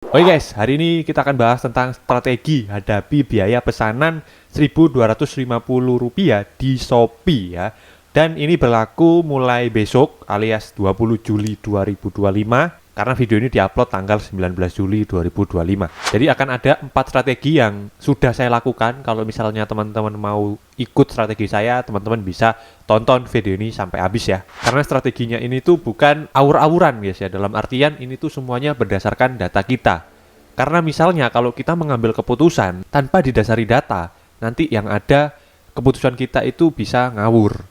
Oke guys, hari ini kita akan bahas tentang strategi hadapi biaya pesanan Rp1.250 di Shopee ya. Dan ini berlaku mulai besok alias 20 Juli 2025 karena video ini diupload tanggal 19 Juli 2025. Jadi akan ada 4 strategi yang sudah saya lakukan. Kalau misalnya teman-teman mau ikut strategi saya, teman-teman bisa tonton video ini sampai habis ya. Karena strateginya ini tuh bukan awur-awuran guys ya. Dalam artian ini tuh semuanya berdasarkan data kita. Karena misalnya kalau kita mengambil keputusan tanpa didasari data, nanti yang ada keputusan kita itu bisa ngawur.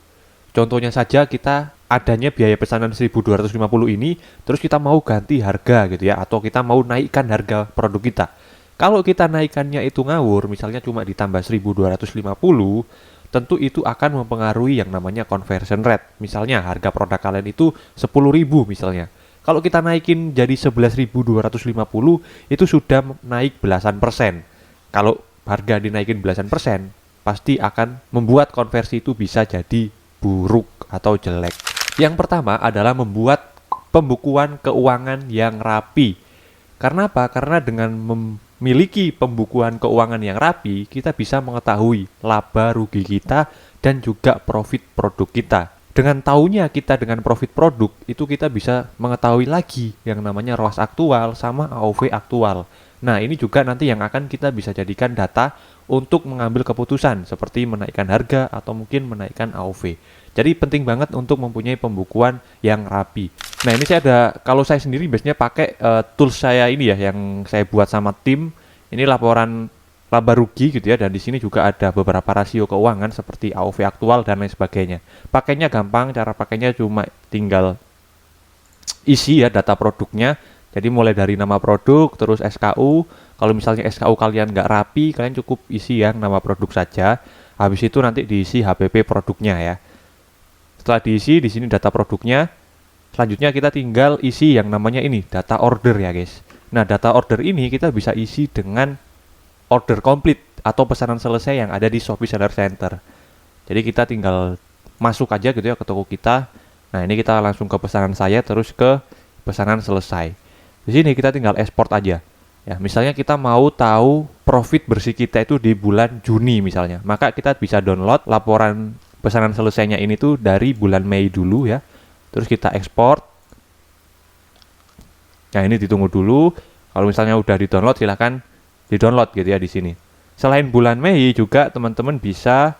Contohnya saja kita adanya biaya pesanan 1.250 ini, terus kita mau ganti harga gitu ya, atau kita mau naikkan harga produk kita. Kalau kita naikkannya itu ngawur, misalnya cuma ditambah 1.250, tentu itu akan mempengaruhi yang namanya conversion rate. Misalnya harga produk kalian itu 10.000 misalnya. Kalau kita naikin jadi 11.250, itu sudah naik belasan persen. Kalau harga dinaikin belasan persen, pasti akan membuat konversi itu bisa jadi buruk atau jelek. Yang pertama adalah membuat pembukuan keuangan yang rapi. Karena apa? Karena dengan memiliki pembukuan keuangan yang rapi, kita bisa mengetahui laba rugi kita dan juga profit produk kita. Dengan taunya kita dengan profit produk, itu kita bisa mengetahui lagi yang namanya ROAS aktual sama AOV aktual. Nah, ini juga nanti yang akan kita bisa jadikan data untuk mengambil keputusan seperti menaikkan harga atau mungkin menaikkan AOV. Jadi penting banget untuk mempunyai pembukuan yang rapi. Nah, ini saya ada, kalau saya sendiri biasanya pakai tools saya ini ya yang saya buat sama tim. Ini laporan laba rugi gitu ya, dan di sini juga ada beberapa rasio keuangan seperti AOV aktual dan lain sebagainya. Pakainya gampang, cara pakainya cuma tinggal isi ya data produknya. Jadi mulai dari nama produk, terus SKU. Kalau misalnya SKU kalian nggak rapi, kalian cukup isi yang nama produk saja. Habis itu nanti diisi HPP produknya ya. Setelah diisi, di sini data produknya. Selanjutnya kita tinggal isi yang namanya ini, data order ya guys. Nah, data order ini kita bisa isi dengan order complete atau pesanan selesai yang ada di Shopee Seller Center. Jadi kita tinggal masuk aja gitu ya ke toko kita. Nah, ini kita langsung ke pesanan saya, terus ke pesanan selesai. Di sini kita tinggal export aja. Ya, misalnya kita mau tahu profit bersih kita itu di bulan Juni misalnya. Maka kita bisa download laporan pesanan selesainya ini tuh dari bulan Mei dulu ya. Terus kita export. Nah, ini ditunggu dulu. Kalau misalnya udah di-download, silahkan di-download gitu ya di sini. Selain bulan Mei juga teman-teman bisa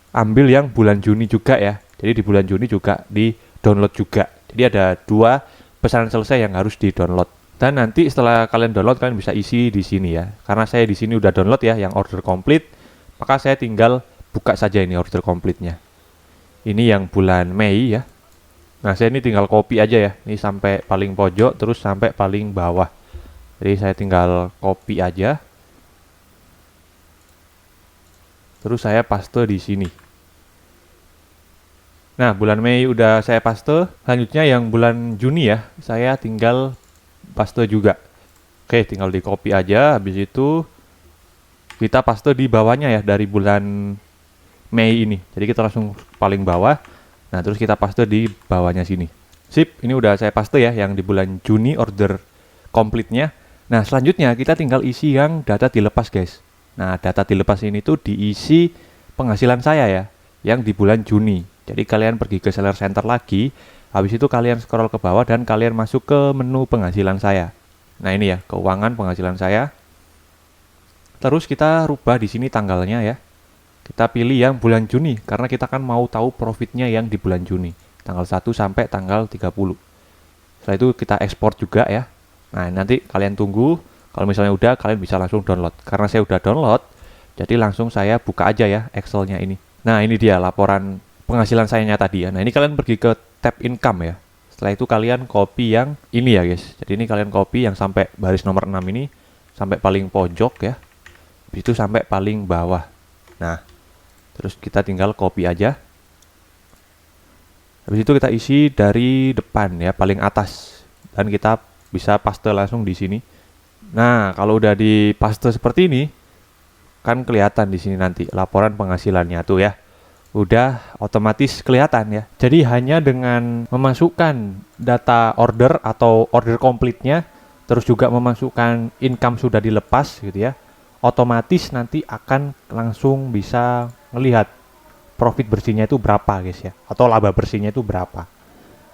ambil yang bulan Juni juga ya. Jadi di bulan Juni juga di-download juga. Jadi ada 2 pesanan selesai yang harus di-download. Dan nanti setelah kalian download, kalian bisa isi di sini ya. Karena saya di sini udah download ya yang order complete, maka saya tinggal buka saja ini order complete-nya. Ini yang bulan Mei ya. Nah, saya ini tinggal copy aja ya. Ini sampai paling pojok terus sampai paling bawah. Jadi saya tinggal copy aja. Terus saya paste di sini. Nah, bulan Mei udah saya paste. Selanjutnya yang bulan Juni ya, saya tinggal paste juga. Oke, tinggal di copy aja. Habis itu kita paste di bawahnya ya dari bulan Mei ini. Jadi kita langsung paling bawah. Nah, terus kita paste di bawahnya sini. Sip, ini udah saya paste ya yang di bulan Juni order complete-nya. Nah, selanjutnya kita tinggal isi yang data dilepas guys. Nah, data dilepas ini tuh diisi penghasilan saya ya, yang di bulan Juni. Jadi kalian pergi ke Seller Center lagi, habis itu kalian scroll ke bawah dan kalian masuk ke menu penghasilan saya. Nah, ini ya, keuangan penghasilan saya. Terus kita rubah di sini tanggalnya ya. Kita pilih yang bulan Juni, karena kita kan mau tahu profitnya yang di bulan Juni. Tanggal 1 sampai tanggal 30. Setelah itu kita ekspor juga ya. Nah, nanti kalian tunggu, kalau misalnya udah, kalian bisa langsung download. Karena saya udah download, jadi langsung saya buka aja ya Excel-nya ini. Nah, ini dia laporan penghasilan sayanya tadi ya. Nah, ini kalian pergi ke tab income ya. Setelah itu kalian copy yang ini ya guys. Jadi ini kalian copy yang sampai baris nomor 6 ini, sampai paling pojok ya. Habis itu sampai paling bawah. Nah, terus kita tinggal copy aja. Habis itu kita isi dari depan ya, paling atas. Dan kita bisa paste langsung di sini. Nah, kalau udah di paste seperti ini, kan kelihatan di sini nanti laporan penghasilannya tuh ya. Udah otomatis kelihatan ya. Jadi hanya dengan memasukkan data order atau order complete-nya, terus juga memasukkan income sudah dilepas gitu ya, otomatis nanti akan langsung bisa melihat profit bersihnya itu berapa guys ya, atau laba bersihnya itu berapa.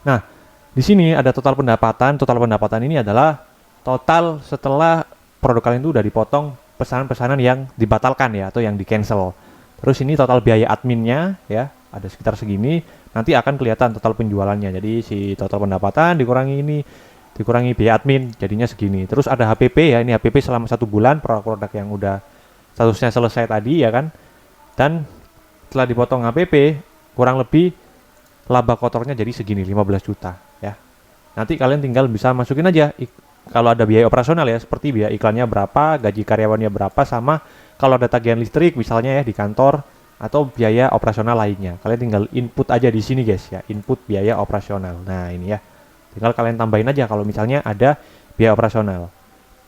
Nah, di sini ada total pendapatan. Total pendapatan ini adalah total setelah produk kalian itu udah dipotong pesanan-pesanan yang dibatalkan ya, atau yang di cancel. Terus ini total biaya adminnya ya, ada sekitar segini. Nanti akan kelihatan total penjualannya. Jadi si total pendapatan dikurangi ini, dikurangi biaya admin, jadinya segini. Terus ada HPP ya, ini HPP selama 1 bulan produk-produk yang udah statusnya selesai tadi ya kan. Dan setelah dipotong HPP, kurang lebih laba kotornya jadi segini, 15 juta ya. Nanti kalian tinggal bisa masukin aja kalau ada biaya operasional ya, seperti biaya iklannya berapa, gaji karyawannya berapa, sama kalau ada tagihan listrik misalnya ya di kantor, atau biaya operasional lainnya. Kalian tinggal input aja di sini guys ya, input biaya operasional. Nah, ini ya. Tinggal kalian tambahin aja kalau misalnya ada biaya operasional.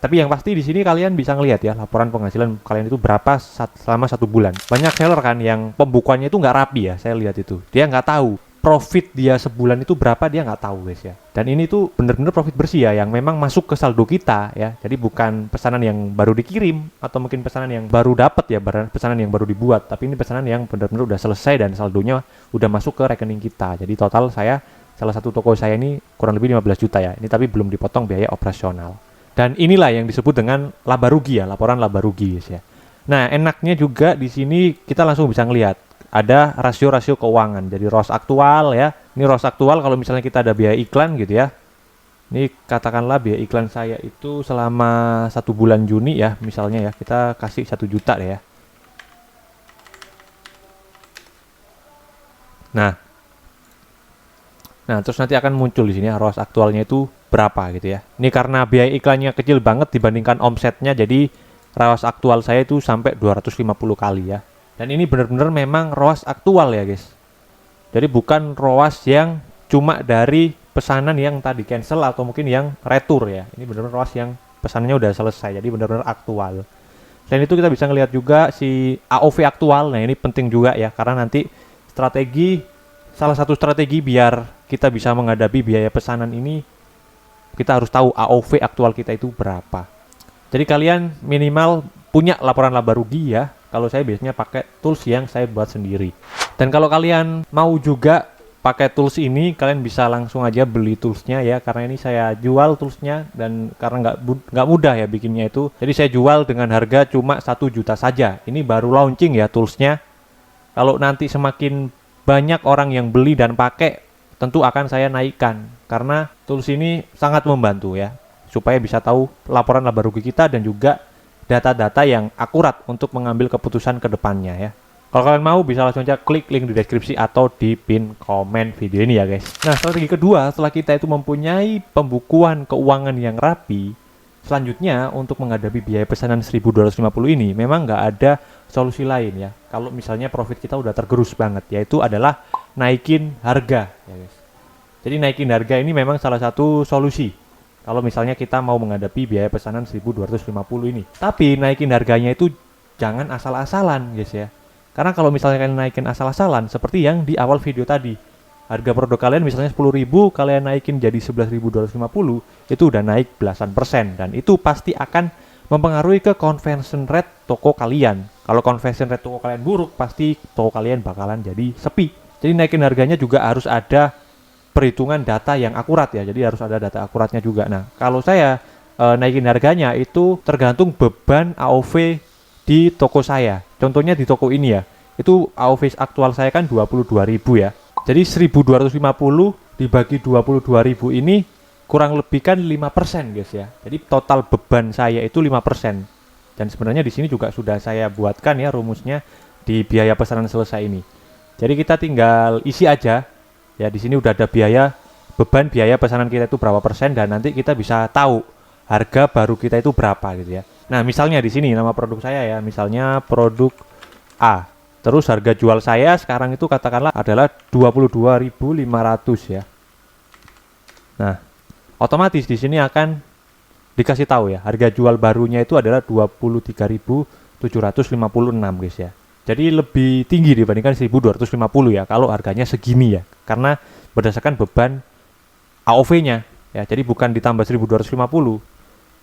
Tapi yang pasti di sini kalian bisa ngelihat ya, laporan penghasilan kalian itu berapa selama 1 bulan. Banyak seller kan yang pembukuannya itu nggak rapi ya, saya lihat itu. Dia nggak tahu profit dia sebulan itu berapa, dia nggak tahu guys ya. Dan ini tuh bener-bener profit bersih ya, yang memang masuk ke saldo kita ya. Jadi bukan pesanan yang baru dikirim, atau mungkin pesanan yang baru dapat ya, pesanan yang baru dibuat. Tapi ini pesanan yang bener-bener udah selesai dan saldonya udah masuk ke rekening kita. Jadi total salah satu toko saya ini kurang lebih 15 juta ya. Ini tapi belum dipotong biaya operasional. Dan inilah yang disebut dengan laba rugi ya, laporan laba rugi guys ya. Nah, enaknya juga di sini kita langsung bisa ngelihat ada rasio-rasio keuangan. Jadi ROS aktual ya. Ini ROS aktual kalau misalnya kita ada biaya iklan gitu ya. Ini katakanlah biaya iklan saya itu selama 1 bulan Juni ya, misalnya ya. Kita kasih 1 juta deh ya. Nah, terus nanti akan muncul di sini ya, ROS aktualnya itu berapa gitu ya. Ini karena biaya iklannya kecil banget dibandingkan omsetnya, jadi ROS aktual saya itu sampai 250 kali ya. Dan ini benar-benar memang ROAS aktual ya guys. Jadi bukan ROAS yang cuma dari pesanan yang tadi cancel atau mungkin yang retur ya. Ini benar-benar ROAS yang pesanannya udah selesai. Jadi benar-benar aktual. Selain itu kita bisa ngelihat juga si AOV aktual. Nah, ini penting juga ya, karena nanti salah satu strategi biar kita bisa menghadapi biaya pesanan ini, kita harus tahu AOV aktual kita itu berapa. Jadi kalian minimal punya laporan laba rugi ya. Kalau saya biasanya pakai tools yang saya buat sendiri. Dan kalau kalian mau juga pakai tools ini, kalian bisa langsung aja beli toolsnya ya. Karena ini saya jual toolsnya, dan karena nggak mudah ya bikinnya itu. Jadi saya jual dengan harga cuma 1 juta saja. Ini baru launching ya toolsnya. Kalau nanti semakin banyak orang yang beli dan pakai, tentu akan saya naikkan. Karena tools ini sangat membantu ya, supaya bisa tahu laporan laba rugi kita dan juga data-data yang akurat untuk mengambil keputusan ke depannya ya. Kalau kalian mau bisa langsung aja klik link di deskripsi atau di pin komen video ini ya guys. Nah, strategi kedua setelah kita itu mempunyai pembukuan keuangan yang rapi, selanjutnya untuk menghadapi biaya pesanan 1250 ini memang nggak ada solusi lain ya. Kalau misalnya profit kita udah tergerus banget, yaitu adalah naikin harga ya guys. Jadi naikin harga ini memang salah satu solusi kalau misalnya kita mau menghadapi biaya pesanan 1250 ini. Tapi naikin harganya itu jangan asal-asalan guys ya. Karena kalau misalnya kalian naikin asal-asalan, seperti yang di awal video tadi, harga produk kalian misalnya 10.000, kalian naikin jadi 11.250, itu udah naik belasan persen. Dan itu pasti akan mempengaruhi ke conversion rate toko kalian. Kalau conversion rate toko kalian buruk, pasti toko kalian bakalan jadi sepi. Jadi naikin harganya juga harus ada perhitungan data yang akurat ya, jadi harus ada data akuratnya juga. Nah, kalau saya naikin harganya itu tergantung beban AOV di toko saya. Contohnya di toko ini ya, itu AOV aktual saya kan 22.000 ya. Jadi 1250 dibagi 22.000 ini kurang lebih kan 5% guys ya. Jadi total beban saya itu 5%. Dan sebenarnya di sini juga sudah saya buatkan ya rumusnya di biaya pesanan selesai ini. Jadi kita tinggal isi aja. Ya, di sini udah ada beban biaya pesanan kita itu berapa persen, dan nanti kita bisa tahu harga baru kita itu berapa gitu ya. Nah, misalnya di sini nama produk saya ya, misalnya produk A. Terus harga jual saya sekarang itu katakanlah adalah 22.500 ya. Nah, otomatis di sini akan dikasih tahu ya, harga jual barunya itu adalah 23.756 guys ya. Jadi lebih tinggi dibandingkan 1250 ya kalau harganya segini ya. Karena berdasarkan beban AOV-nya ya. Jadi bukan ditambah 1250,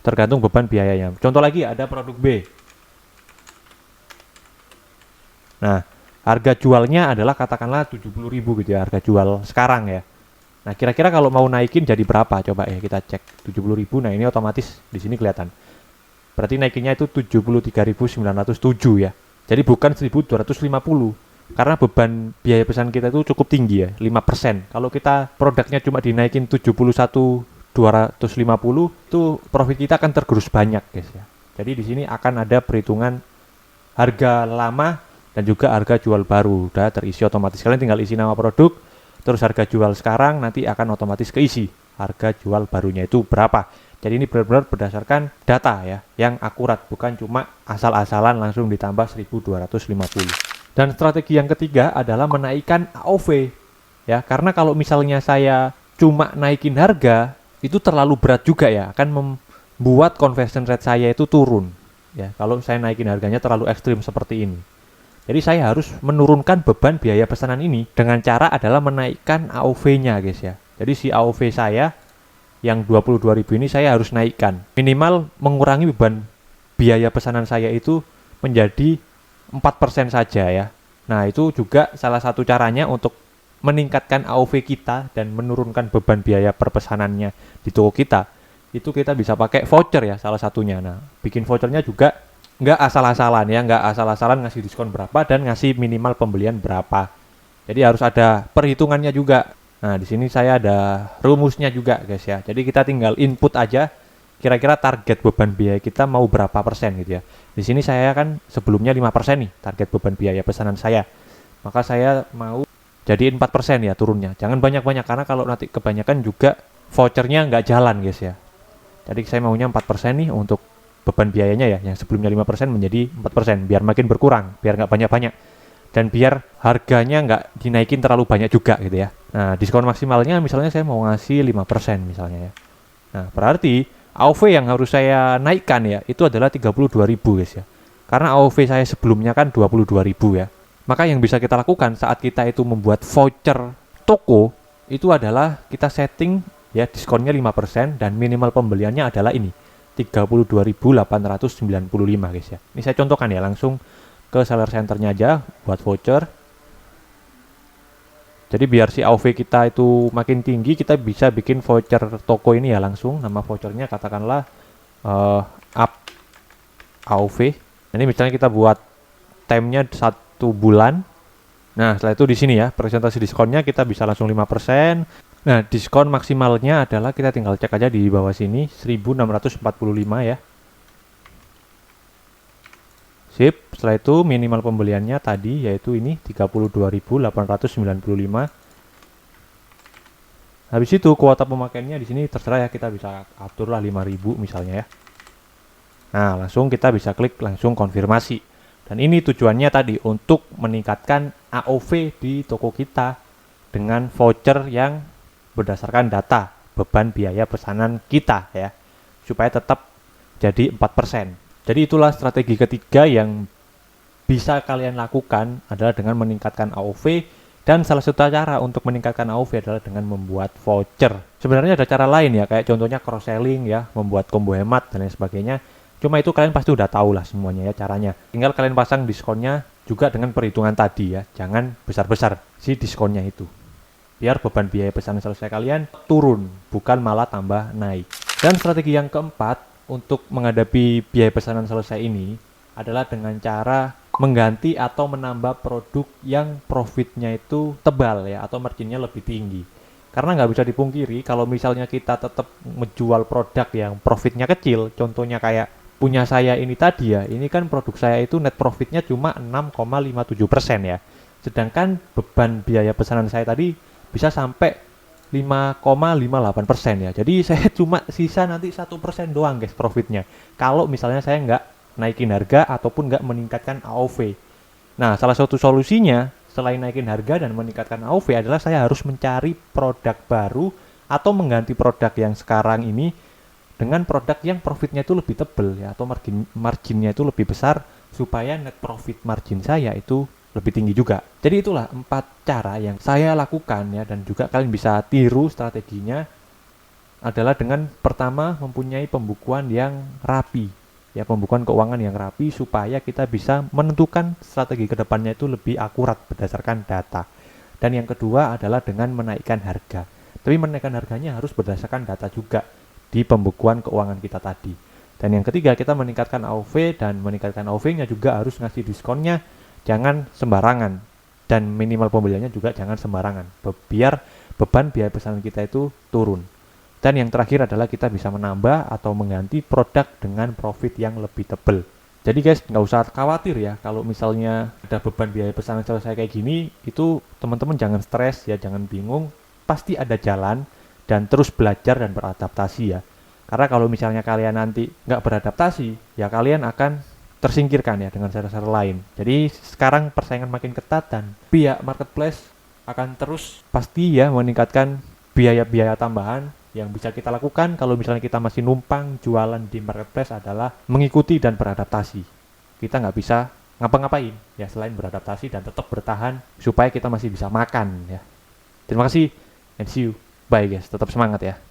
tergantung beban biayanya. Contoh lagi ada produk B. Nah, harga jualnya adalah katakanlah 70.000 gitu ya, harga jual sekarang ya. Nah, kira-kira kalau mau naikin jadi berapa? Coba ya kita cek. 70.000. Nah, ini otomatis di sini kelihatan. Berarti naikinnya itu 73.907 ya. Jadi bukan 1.250. Karena beban biaya pesanan kita itu cukup tinggi ya, 5%. Kalau kita produknya cuma dinaikin 71.250, itu profit kita akan tergerus banyak, guys ya. Jadi di sini akan ada perhitungan harga lama dan juga harga jual baru. Udah terisi otomatis. Kalian tinggal isi nama produk, terus harga jual sekarang nanti akan otomatis keisi. Harga jual barunya itu berapa. Jadi ini benar-benar berdasarkan data ya, yang akurat, bukan cuma asal-asalan langsung ditambah 1.250. Dan strategi yang ketiga adalah menaikkan AOV. Ya, karena kalau misalnya saya cuma naikin harga, itu terlalu berat juga ya, akan membuat conversion rate saya itu turun. Ya, kalau saya naikin harganya terlalu ekstrim seperti ini. Jadi saya harus menurunkan beban biaya pesanan ini dengan cara adalah menaikkan AOV-nya, guys ya. Jadi si AOV saya yang 22.000 ini saya harus naikkan. Minimal mengurangi beban biaya pesanan saya itu menjadi 4% saja ya. Nah, itu juga salah satu caranya untuk meningkatkan AOV kita dan menurunkan beban biaya per pesanannya di toko kita. Itu kita bisa pakai voucher ya, salah satunya. Nah, bikin vouchernya juga nggak asal-asalan ya, nggak asal-asalan ngasih diskon berapa dan ngasih minimal pembelian berapa. Jadi harus ada perhitungannya juga. Nah, di sini saya ada rumusnya juga, guys ya. Jadi kita tinggal input aja kira-kira target beban biaya kita mau berapa persen gitu ya. Di sini saya kan sebelumnya 5% nih target beban biaya pesanan saya. Maka saya mau jadiin 4% ya turunnya. Jangan banyak-banyak karena kalau nanti kebanyakan juga vouchernya nggak jalan, guys ya. Jadi saya maunya 4% nih untuk beban biayanya ya, yang sebelumnya 5% menjadi 4%, biar makin berkurang, biar nggak banyak-banyak. Dan biar harganya nggak dinaikin terlalu banyak juga gitu ya. Nah, diskon maksimalnya misalnya saya mau ngasih 5% misalnya ya. Nah, berarti AOV yang harus saya naikkan ya, itu adalah 32.000, guys ya. Karena AOV saya sebelumnya kan 22.000 ya. Maka yang bisa kita lakukan saat kita itu membuat voucher toko, itu adalah kita setting ya diskonnya 5% dan minimal pembeliannya adalah ini, 32.895, guys ya. Ini saya contohkan ya, langsung ke seller centernya aja buat voucher. Jadi biar si AOV kita itu makin tinggi, kita bisa bikin voucher toko ini ya langsung. Nama vouchernya katakanlah up AOV. Ini misalnya kita buat time-nya 1 bulan. Nah, setelah itu di sini ya, presentasi diskonnya kita bisa langsung 5%. Nah, diskon maksimalnya adalah kita tinggal cek aja di bawah sini, 1.645 ya. Sip, setelah itu minimal pembeliannya tadi yaitu ini 32.895. Habis itu kuota pemakaiannya di sini terserah ya, kita bisa atur lah 5.000 misalnya ya. Nah, langsung kita bisa klik langsung konfirmasi. Dan ini tujuannya tadi untuk meningkatkan AOV di toko kita dengan voucher yang berdasarkan data beban biaya pesanan kita ya, supaya tetap jadi 4%. Jadi itulah strategi ketiga yang bisa kalian lakukan adalah dengan meningkatkan AOV, dan salah satu cara untuk meningkatkan AOV adalah dengan membuat voucher. Sebenarnya ada cara lain ya, kayak contohnya cross selling ya, membuat combo hemat dan lain sebagainya. Cuma itu kalian pasti udah tahu lah semuanya ya caranya. Tinggal kalian pasang diskonnya juga dengan perhitungan tadi ya, jangan besar-besar si diskonnya itu. Biar beban biaya pesanan selesai kalian turun, bukan malah tambah naik. Dan strategi yang keempat untuk menghadapi biaya pesanan selesai ini adalah dengan cara mengganti atau menambah produk yang profitnya itu tebal ya, atau marginnya lebih tinggi. Karena nggak bisa dipungkiri kalau misalnya kita tetap menjual produk yang profitnya kecil, contohnya kayak punya saya ini tadi ya, ini kan produk saya itu net profitnya cuma 6,57% ya. Sedangkan beban biaya pesanan saya tadi bisa sampai 5,58% ya. Jadi saya cuma sisa nanti 1% doang, guys, profitnya. Kalau misalnya saya nggak naikin harga ataupun nggak meningkatkan AOV. Nah, salah satu solusinya selain naikin harga dan meningkatkan AOV adalah saya harus mencari produk baru atau mengganti produk yang sekarang ini dengan produk yang profitnya itu lebih tebal ya, atau marginnya itu lebih besar, supaya net profit margin saya itu lebih tinggi juga. Jadi itulah 4 cara yang saya lakukan ya, dan juga kalian bisa tiru strateginya adalah dengan pertama mempunyai pembukuan yang rapi. Ya, pembukuan keuangan yang rapi supaya kita bisa menentukan strategi kedepannya itu lebih akurat berdasarkan data. Dan yang kedua adalah dengan menaikkan harga. Tapi menaikkan harganya harus berdasarkan data juga di pembukuan keuangan kita tadi. Dan yang ketiga, kita meningkatkan AOV, dan meningkatkan AOV-nya juga harus ngasih diskonnya jangan sembarangan. Dan minimal pembeliannya juga jangan sembarangan. Biar beban biaya pesanan kita itu turun. Dan yang terakhir adalah kita bisa menambah atau mengganti produk dengan profit yang lebih tebal. Jadi guys, nggak usah khawatir ya kalau misalnya ada beban biaya pesanan selesai kayak gini, itu teman-teman jangan stres ya, jangan bingung. Pasti ada jalan dan terus belajar dan beradaptasi ya. Karena kalau misalnya kalian nanti nggak beradaptasi, ya kalian akan tersingkirkan ya dengan seller-seller lain. Jadi sekarang persaingan makin ketat dan pihak marketplace akan terus pasti ya meningkatkan biaya-biaya tambahan. Yang bisa kita lakukan kalau misalnya kita masih numpang jualan di marketplace adalah mengikuti dan beradaptasi. Kita nggak bisa ngapa-ngapain ya selain beradaptasi dan tetap bertahan supaya kita masih bisa makan ya. Terima kasih and see you. Bye guys, tetap semangat ya.